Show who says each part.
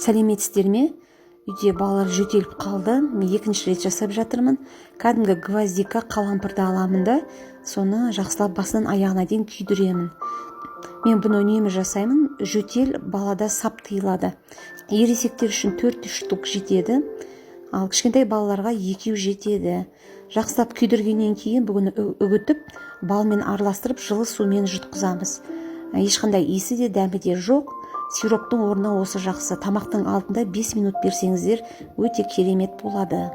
Speaker 1: Сәлеметсіздер ме? Үйде балалар жөтеліп қалды. Мен екінші рет жасап жатырмын. Кәдімгі гвоздика қалампырды аламын да, соны жақсылап басынан аяғына дейін күйдіремін. Мен бұны үнемі жасаймын. Жөтел балада сап тыйылады. Ересектер үшін 4 штук жетеді, ал кішкентай балаларға 2 жетеді. Жақсылап күйдіргеннен кейін бүгін үгітіп, балмен араластырып, жылы сумен жұтқызамыз. Ешқандай иісі де дәмі де жоқ. Сироптың орнына осы жақсы. Тамақтың алдында 5 минут берсеңіздер өте керемет болады.